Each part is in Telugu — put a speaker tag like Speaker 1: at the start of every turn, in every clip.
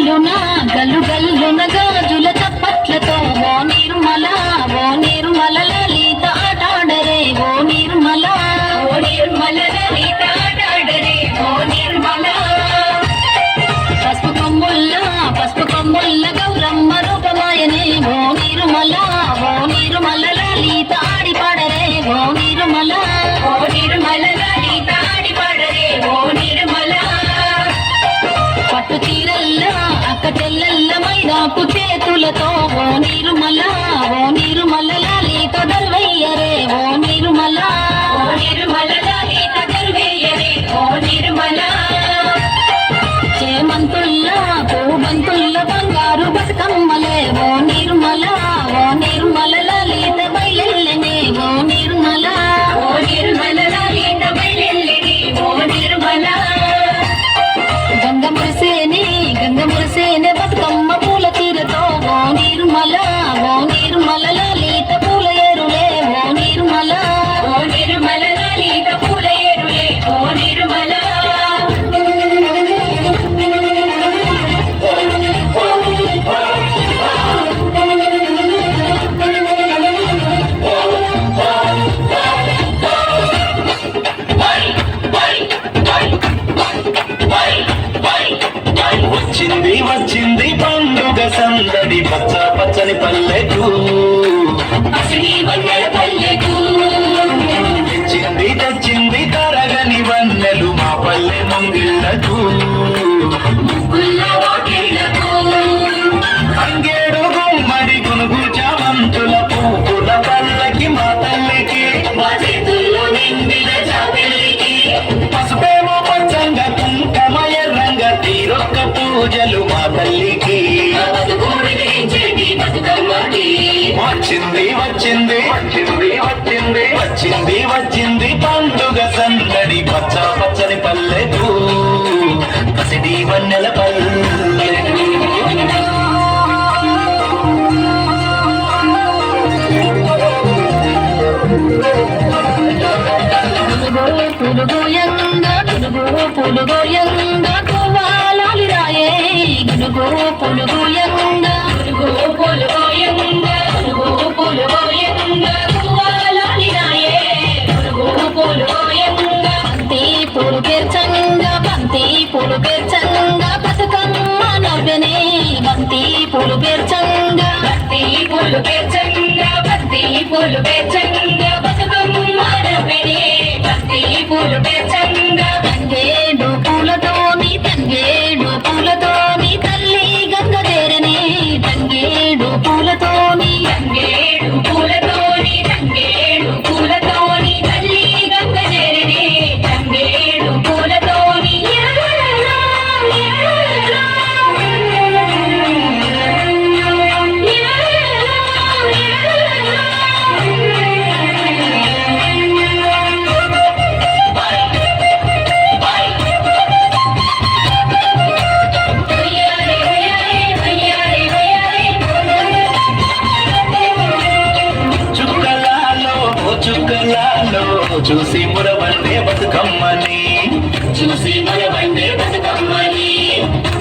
Speaker 1: గల్లున గల్లు గల్లున గాజుల చప్పట్లతో ఓ నిర్మల లలిత ఆటాడరే ఓ నిర్మల లలిత ఆటాడరే ఓ నిర్మల పసుపు కొమ్ముల్ల గౌరమ్మ రూపమాయనే ఓ నిర్మల లలిత ఆడి పాడరే ఓ నిర్మల లలిత ఆడి పాడరే ఓ నిర్మల పట్టు చీరల్లా అక్క చెల్లెల్ల మైదాపు చేతులతో ఓ నిర్మల లలిత దల్వయ్యరే ఓ నిర్మల లలిత దల్వయ్యరే ఓ నిర్మల చేమంతుల్లా పూబంతుల్ల బంగారు బతుకమ్మలే ఓ నిర్మల లలిత బయలెల్లనే ఓ నిర్మల లలిత బయలెల్లనే ఓ నిర్మల గంగ మురిసేనే బతుకమ్మ పూల తీరతో ఓ నిర్మల లలిత పూల ఏరులే ఓ నిర్మల లలిత పూల ఏరులే ఓ నిర్మల
Speaker 2: వచ్చింది పండుగ సందడి పచ్చ పచ్చని పల్లెకు తెచ్చింది తరగని వన్నెలు మా పల్లె ముంగిళ్ళకు అంగేడు గుమ్మడి గునుగు చామంతుల పూల పల్లకి మా తల్లికి పసుపేమో పచ్చంగా కుంకమ ఎర్రంగా తీరొక్క పూజలు మా తల్లికి వచ్చింది పండుగ సందడి పచ్చ పచ్చని పల్లెకు పసిడి వన్నెల పల్లెకు
Speaker 1: పులుగోయంగా కువ్వాలాలి రాయే పులుగోయంగా కువ్వాలాలి రాయే బంతి పూలు పేర్చంగా బతుకమ్మ నవ్వెనే బంతి పూలు పేర్చంగా బతుకమ్మ నవ్వెనే బంతి పూలు పేర్చంగా తంగేడు పూలతోని తల్లి గంగ చేరనే తంగేడు పూలతోని తల్లి గంగ చేరనే తంగేడు పూలతోని
Speaker 2: చూసి మురవండే బతుకమ్మని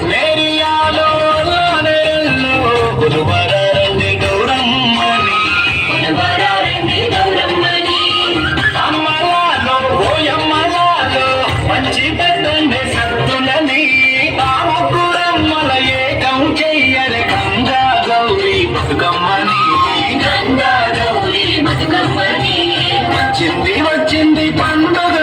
Speaker 2: నేరియాలో కొలువరండి గౌరమ్మని అమ్మలాలో ఓయమ్మలాలో మంచి పెద్దండి సత్తులని ఆ ముగ్గురమ్మల ఏకం చెయ్యని గంగా గౌరీ బతుకమ్మని వచ్చింది పండుగ